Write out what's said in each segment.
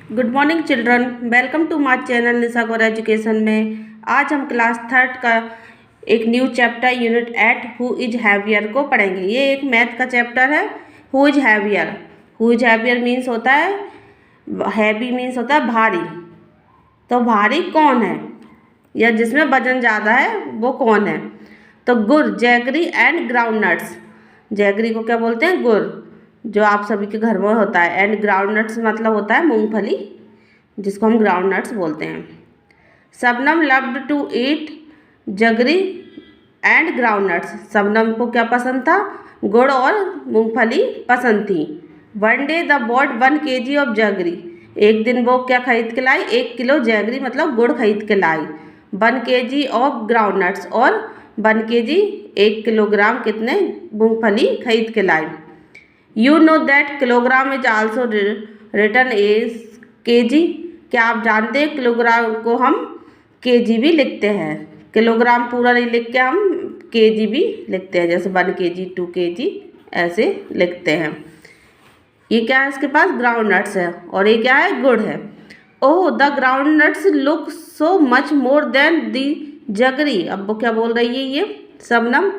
Good morning children, welcome to my channel Nisha Gaur education में। आज हम क्लास थर्ड का एक new chapter unit 8 who is heavier को पढ़ेंगे। ये एक मैथ का चैप्टर है। Who is heavier, who is heavier means होता है, हैवी मीन्स होता है भारी। तो भारी कौन है या जिसमें वजन ज़्यादा है वो कौन है? तो गुड़, जैगरी एंड ग्राउंडनट्स। जैगरी को क्या बोलते हैं? गुड़, जो आप सभी के घर में होता है। एंड ग्राउंडनट्स मतलब होता है मूंगफली, जिसको हम ग्राउंडनट्स बोलते हैं। Shabnam loved to eat jaggery and groundnuts. Shabnam को क्या पसंद था? गुड़ और मूंगफली पसंद थी। One day the bought 1 kg of jaggery. एक दिन वो क्या खरीद के लाई? 1 किलो जैगरी मतलब गुड़ खरीद के लाई। 1 kg ऑफ ग्राउंडनट्स, और 1 kg 1 किलोग्राम कितने मूंगफली खरीद के लाई। You know that kilogram is also written as kg। क्या आप जानते हैं किलोग्राम को हम kg भी लिखते हैं। किलोग्राम पूरा नहीं लिख के हम kg भी लिखते हैं, जैसे 1 kg 2 kg ऐसे लिखते हैं। ये क्या है? इसके पास ग्राउंडनट्स है और ये क्या है? गुड़ है। Oh the groundnuts look so much more than the jaggery. अब वो क्या बोल रही है ये शबनम?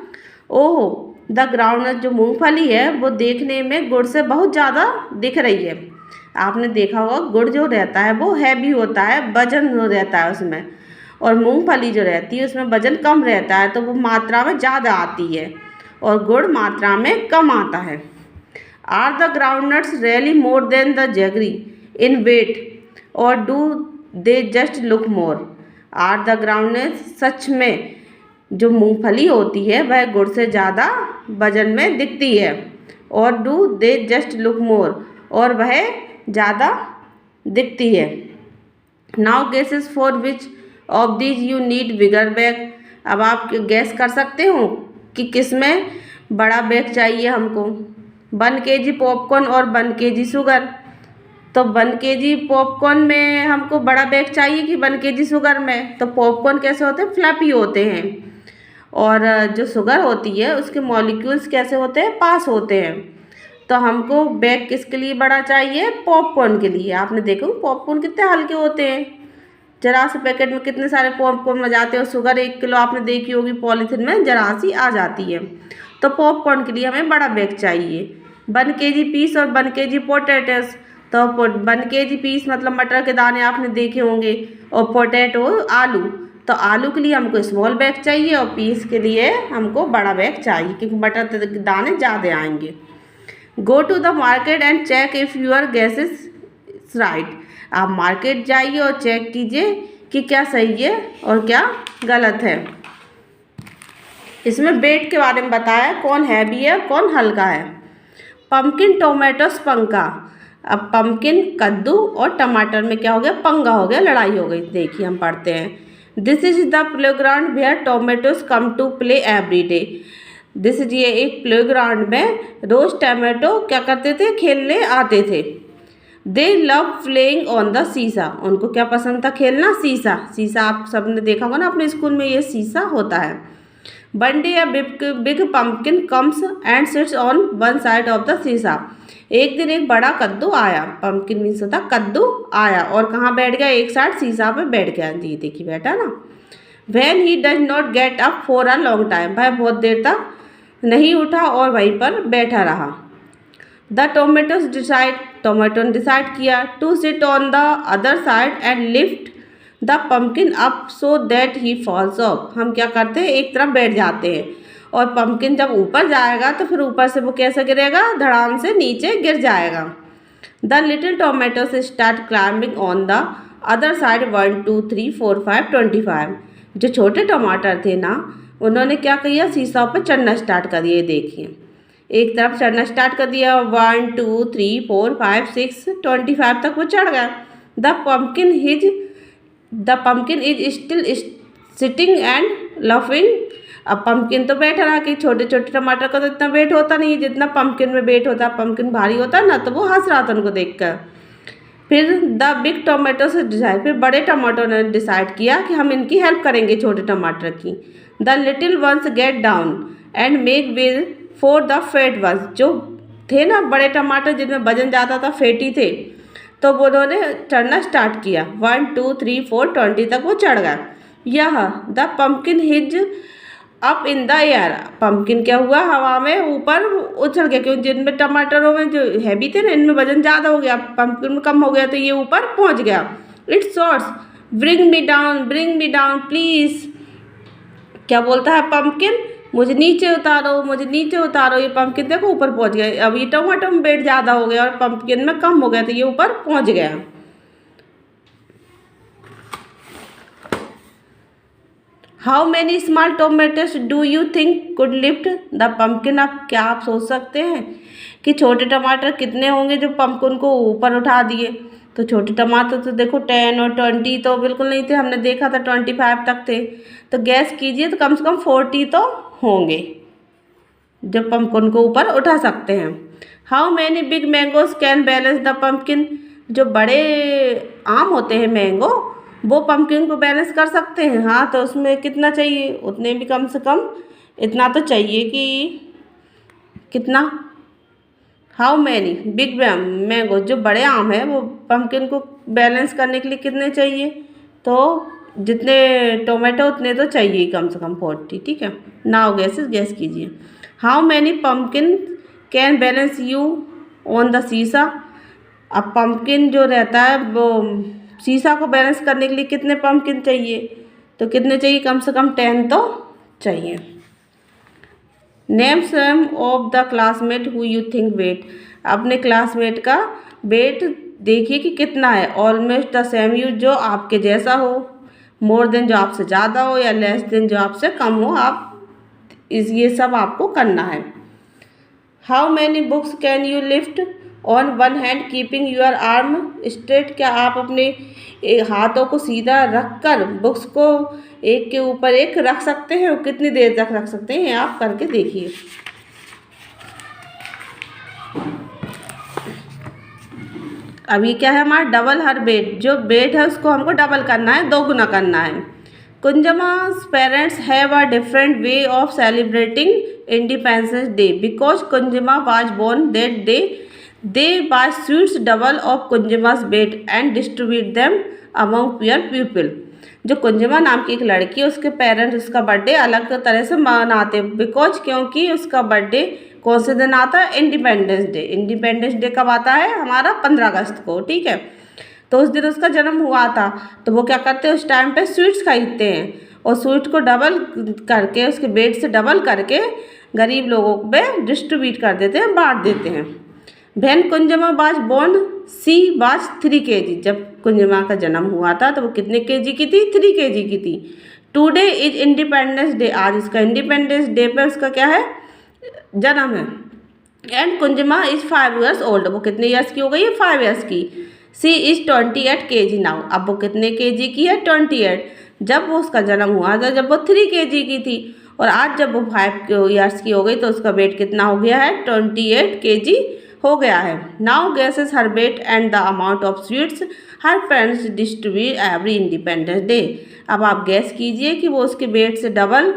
ओह द ग्राउंडनट, जो मूंगफली है वो देखने में गुड़ से बहुत ज़्यादा दिख रही है। आपने देखा होगा गुड़ जो रहता है वो हैवी होता है, वजन रहता है उसमें, और मूंगफली जो रहती है उसमें वजन कम रहता है, तो वो मात्रा में ज़्यादा आती है और गुड़ मात्रा में कम आता है। Are the groundnuts really more than the jaggery in weight or do they just look more? Are the groundnuts, सच में जो मूंगफली होती है वह गुड़ से ज़्यादा वजन में दिखती है, और डू दे जस्ट लुक मोर, और वह ज़्यादा दिखती है। Now guesses for which of these you need bigger bag. अब आप गैस कर सकते हो कि किस में बड़ा बैग चाहिए हमको। 1 kg पॉपकॉर्न और 1 kg शुगर। तो 1 kg पॉपकॉर्न में हमको बड़ा बैग चाहिए कि 1 kg शुगर में? तो पॉपकॉर्न कैसे होते हैं? फ्लैपी होते हैं, और जो शुगर होती है उसके मॉलिक्यूल्स कैसे होते हैं? पास होते हैं। तो हमको बैग किसके लिए बड़ा चाहिए? पॉपकॉर्न के लिए। आपने देखो पॉपकॉर्न कितने हल्के होते हैं, जरा से पैकेट में कितने सारे पॉपकॉर्न में जाते हैं, और शुगर 1 किलो आपने देखी होगी पॉलीथिन में जरा सी आ जाती है। तो पॉपकॉर्न के लिए हमें बड़ा बैग चाहिए। 1 kg पीस और 1 kg पोटैटोस। तो 1 kg पीस मतलब मटर के दाने आपने देखे होंगे, और पोटैटो आलू। तो आलू के लिए हमको स्मॉल बैग चाहिए और पीस के लिए हमको बड़ा बैग चाहिए, क्योंकि मटर के दाने ज़्यादा आएंगे। Go to the market and check if your guess is right. आप मार्केट जाइए और चेक कीजिए कि क्या सही है और क्या गलत है। इसमें वेट के बारे में बताया, कौन हैवी है कौन हल्का है। पम्पकिन टोमेटोस पंका। अब पम्पकिन कद्दू और टमाटर में क्या हो गया? पंगा हो गया, लड़ाई हो गई। देखिए हम पढ़ते हैं। This is the playground where tomatoes come to play every day. This is, ये एक प्लेग्राउंड में रोज टोमेटो क्या करते थे? खेलने आते थे। दे लव प्लेइंग ऑन द सीसा। उनको क्या पसंद था? खेलना। सीसा, सीसा आप सबने देखा होगा ना अपने स्कूल में, ये सीसा होता है। One day a big pumpkin comes and sits on one side of the सीसा। एक दिन एक बड़ा कद्दू आया। पम्पकिन मीन्स होता कद्दू आया, और कहाँ बैठ गया? एक साइड सीसा पे बैठ गया। जी देखिए बैठा ना। When he does not get up for a long time. वह बहुत देर तक नहीं उठा और वहीं पर बैठा रहा। द टोमेटोज डिसाइड, टोमेटो ने डिसाइड किया to sit on the other side and lift the pumpkin up so that he falls off. हम क्या करते हैं? एक तरफ बैठ जाते हैं, और पम्पकिन जब ऊपर जाएगा तो फिर ऊपर से वो कैसे गिरेगा? धड़ाम से नीचे गिर जाएगा। The little tomatoes start climbing on the other side 1 2 3 4 5 25। जो छोटे टमाटर थे ना, उन्होंने क्या किया? सीसॉ पर चढ़ना स्टार्ट कर दिया। देखिए एक तरफ चढ़ना स्टार्ट कर दिया। 1 2 3 4 5 6 25 तक वो चढ़ गया। The pumpkin is still sitting and laughing. अब पम्पकिन तो बैठा रहा कि छोटे छोटे टमाटर का तो इतना वेट होता नहीं है जितना पम्पकिन में वेट होता है। पम्पकिन भारी होता है ना, तो वो हंस रहा था उनको देखकर। फिर द बिग टोमेटो से डिसाइड, फिर बड़े टमाटो ने डिसाइड किया कि हम इनकी हेल्प करेंगे छोटे टमाटर की। The little ones get down and make way for the fat ones. जो थे ना बड़े टमाटर जिनमें वजन ज़्यादा था, फैटी थे, तो वो उन्होंने चढ़ना स्टार्ट किया। 1 2 3 4 20 तक वो चढ़ गया। यह the pumpkin his up in the air, pumpkin क्या हुआ, हवा में ऊपर उछल गया, क्योंकि जिनमें टमाटरों में जो हैवी थे ना, इनमें वजन ज़्यादा हो गया, पम्पकिन में कम हो गया, तो ये ऊपर पहुंच गया। It's shorts bring me down please, क्या बोलता है पम्पकिन, मुझे नीचे उतारो, मुझे नीचे उतारो। ये पम्पकिन देखो ऊपर पहुंच गया। अब ये टमाटो में वेट ज़्यादा हो गया और पम्पकिन में कम हो गया, तो ये ऊपर पहुंच गया। How many small tomatoes do you think could lift the pumpkin up, क्या आप सोच सकते हैं कि छोटे टमाटर कितने होंगे जो पम्पकिन को ऊपर उठा दिए। तो छोटे टमाटर तो देखो 10 और 20 तो बिल्कुल नहीं थे, हमने देखा था 25 तक थे। तो गैस कीजिए, तो कम से कम 40 तो होंगे जो पम्पकिन को ऊपर उठा सकते हैं। How many big mangoes can balance the pumpkin, जो बड़े आम होते हैं मैंगो, वो पम्पकिन को बैलेंस कर सकते हैं। हाँ, तो उसमें कितना चाहिए, उतने भी कम से कम इतना तो चाहिए कि कितना, हाउ मैनी बिग मैंगो, जो बड़े आम है वो पम्पकिन को बैलेंस करने के लिए कितने चाहिए, तो जितने टोमेटो उतने तो चाहिए ही कम से कम 40। ठीक है, नाउ गैस कीजिए। How many pumpkin can balance you on the शीशा, अब पम्पकिन जो रहता है वो शीशा को बैलेंस करने के लिए कितने पम्पकिन चाहिए, तो कितने चाहिए, कम से कम 10 तो चाहिए। Name some of the classmate who you think weight, अपने क्लासमेट का वेट देखिए कि कितना है। ऑलमोस्ट द सेम यू, जो आपके जैसा हो, मोर देन जो आपसे ज़्यादा हो, या लेस देन जो आपसे कम हो, आप ये सब आपको करना है। How many books can you lift on one hand keeping your arm straight, क्या आप अपने हाथों को सीधा रखकर बुक्स को एक के ऊपर एक रख सकते हैं, और कितनी देर तक रख सकते हैं आप करके देखिए। अब ये क्या है हमारा डबल हर वेट, जो वेट है उसको हमको डबल करना है, 2 गुना करना है। Kunjama's parents have a different way of celebrating Independence Day because Kunjama was born that day. They buy sweets double of Kunjama's weight and distribute them among poor people. जो कुंजमा नाम की एक लड़की है, उसके पेरेंट्स उसका बर्थडे अलग तरह से मनाते, बिकॉज क्योंकि उसका बर्थडे कौन से दिन आता है, इंडिपेंडेंस डे। इंडिपेंडेंस डे कब आता है हमारा, 15 अगस्त को। ठीक है, तो उस दिन उसका जन्म हुआ था, तो वो क्या करते हैं उस टाइम पे स्वीट्स खरीदते हैं, और स्वीट को डबल करके उसके वेट से डबल करके गरीब लोगों पे डिस्ट्रीब्यूट कर देते हैं, बांट देते हैं। बहन कुंजमा बाज बोर्न सी बाज 3 kg, जब कुंजमा का जन्म हुआ था तो वो कितने kg की थी, 3 kg की थी। टुडे इज इंडिपेंडेंस डे, आज इसका इंडिपेंडेंस डे पे उसका क्या है, जन्म है। एंड कुंजमा इज 5 years ओल्ड, वो कितने ईयर्स की हो गई है, 5 years की। सी इज 28 kg नाउ, अब वो कितने kg की है, 28। जब वो उसका जन्म हुआ था जब वो 3 kg की थी, और आज जब वो 5 years की हो गई तो उसका वेट कितना हो गया है, 28 kg हो गया है। Now guesses her weight and the amount of sweets her parents distribute every Independence Day. अब आप गैस कीजिए कि वो उसके वेट से डबल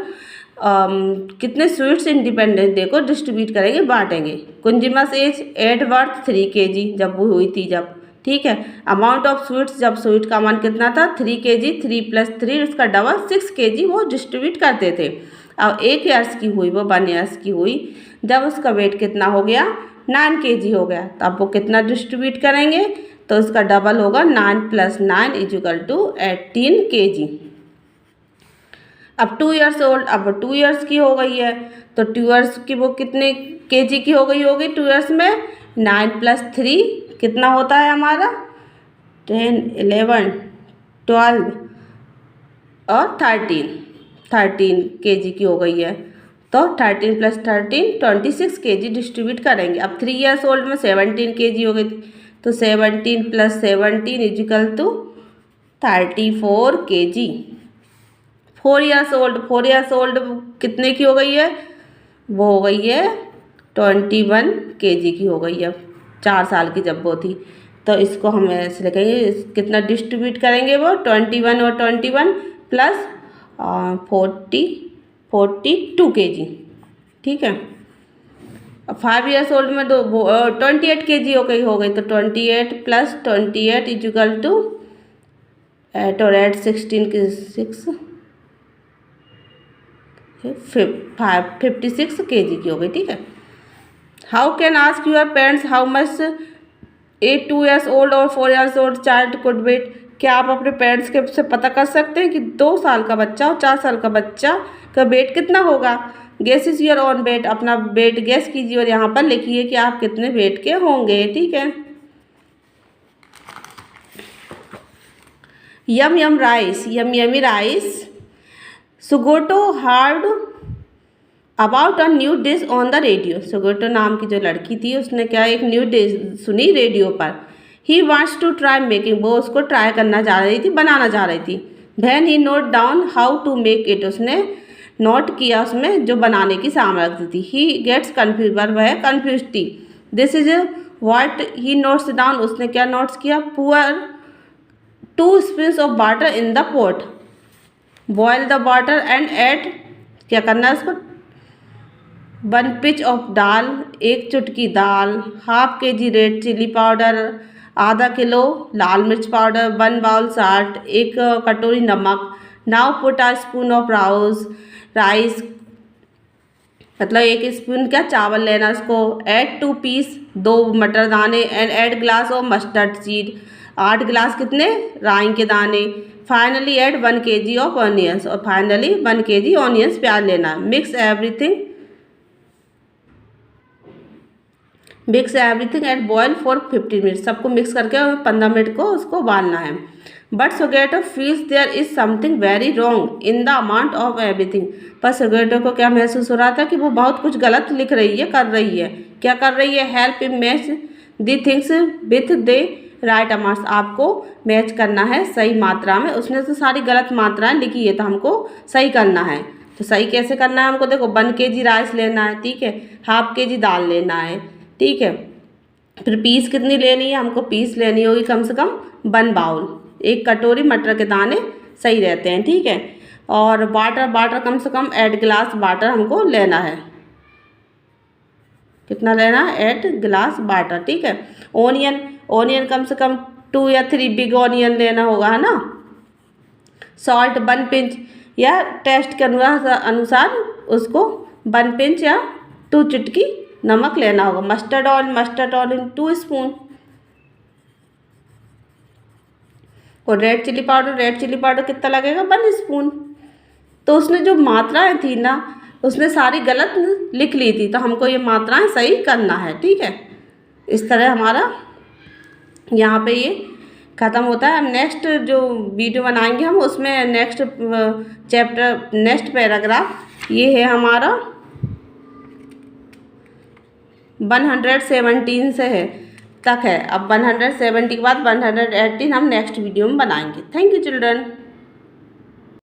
कितने स्वीट्स इंडिपेंडेंस डे को डिस्ट्रीब्यूट करेंगे, बांटेंगे। कुंजमा's एज एट बर्थ 3 kg, जब वो हुई थी जब। ठीक है, अमाउंट ऑफ स्वीट्स, जब स्वीट का मान कितना था, 3 kg, 3 + 3 उसका डबल 6 kg वो डिस्ट्रीब्यूट करते थे। अब 1 years की हुई, वो 1 years की हुई, जब उसका वेट कितना हो गया, 9 kg हो गया, तो अब वो कितना डिस्ट्रीब्यूट करेंगे, तो उसका डबल होगा, 9 + 9 = 18 kg। अब 2 years ओल्ड, अब 2 years की हो गई है, तो 2 years की वो कितने kg की हो गई होगी, 2 years में 9 + 3 कितना होता है हमारा, 10, 11, 12 और 13 kg की हो गई है। तो 13 + 13 26 kg डिस्ट्रीब्यूट करेंगे। अब 3 years ओल्ड में 17 kg हो गई थी, तो 17 + 17 = 34 kg। 4 years ओल्ड कितने की हो गई है, वो हो गई है 21 kg की हो गई है, 4 साल की जब वो थी। तो इसको हम ऐसे लिखेंगे, कितना डिस्ट्रीब्यूट करेंगे, वो 21 और 21 प्लस 42 kg। ठीक है, अब 5 ईयर्स ओल्ड में 28 kg हो गई तो 28 + 28 इक्वल टू 8 और 8 16 की 6 56 kg की हो गई। ठीक है। How can ask your parents how much a 2 years old और 4 years old child could weight. क्या आप अपने पेरेंट्स के से पता कर सकते हैं कि 2 साल का बच्चा और 4 साल का बच्चा का वेट कितना होगा। Guess is your own weight, अपना वेट गेस कीजिए और यहाँ पर लिखिए कि आप कितने वेट के होंगे। ठीक है। Yum yum rice, yum yummy rice. Sugoto heard about a new dish on the radio. Sugoto नाम की जो लड़की थी उसने क्या एक न्यू डिश सुनी रेडियो पर। He wants to try making, वो उसको ट्राई करना चाह रही थी, बनाना चाह रही थी। When he note down how to make it, उसने नोट किया उसमें जो बनाने की सामग्री थी। ही गेट्स कन्फ्यूज, वह कन्फ्यूज थी। This is what he notes down, उसने क्या नोट्स किया। Pour 2 spoons of water in the pot, boil the water and add, क्या करना है उसको, 1 पिंच ऑफ दाल, 1 चुटकी दाल, ½ kg रेड चिली पाउडर, ½ किलो लाल मिर्च पाउडर, 1 बाउल साल्ट, 1 कटोरी नमक। Now put a spoon of rice, मतलब 1 स्पून क्या चावल लेना उसको। ऐड 2 पीस, 2 मटर दाने and add glass of mustard seed, 8 गिलास कितने राई के दाने। Finally add 1 kg of onions, और फाइनली 1 kg ऑनियंस प्याज लेना। Mix everything at boil for 15 minute, सबको मिक्स करके 15 मिनट को उसको उबालना है। But Sugeto feels there is something very wrong in the amount of everything, पर सुगेटो को क्या महसूस हो रहा था कि वो बहुत कुछ गलत लिख रही है, कर रही है। क्या कर रही है, help him match the things with they right amounts, आपको मैच करना है सही मात्रा में। उसने तो सारी गलत मात्राएं लिखी है तो हमको सही करना है। तो सही कैसे करना है हमको, देखो 1 kg राइस लेना है, ठीक है, ½ kg दाल लेना है, ठीक है। फिर पीस कितनी लेनी है, हमको पीस लेनी होगी कम से कम 1 बाउल, 1 कटोरी मटर के दाने सही रहते हैं, ठीक है। और वाटर कम से कम 8 गिलास वाटर हमको लेना है, कितना लेना है, 8 गिलास वाटर, ठीक है। ओनियन कम से कम 2 या 3 बिग ऑनियन लेना होगा, है ना। सॉल्ट 1 पिंच, या टेस्ट के अनुसार उसको 1 पिंच या 2 चुटकी नमक लेना होगा। मस्टर्ड ऑयल 2 स्पून, और रेड चिली पाउडर कितना लगेगा, 1 स्पून। तो उसने जो मात्राएं थी ना उसने सारी गलत लिख ली थी, तो हमको ये मात्राएं सही करना है, ठीक है। इस तरह हमारा यहाँ पे ये ख़त्म होता है। अब नेक्स्ट जो वीडियो बनाएंगे हम उसमें नेक्स्ट चैप्टर, नेक्स्ट पैराग्राफ ये है हमारा 117 से है तक है। अब 170 के बाद 118 हम नेक्स्ट वीडियो में बनाएंगे। Thank you children.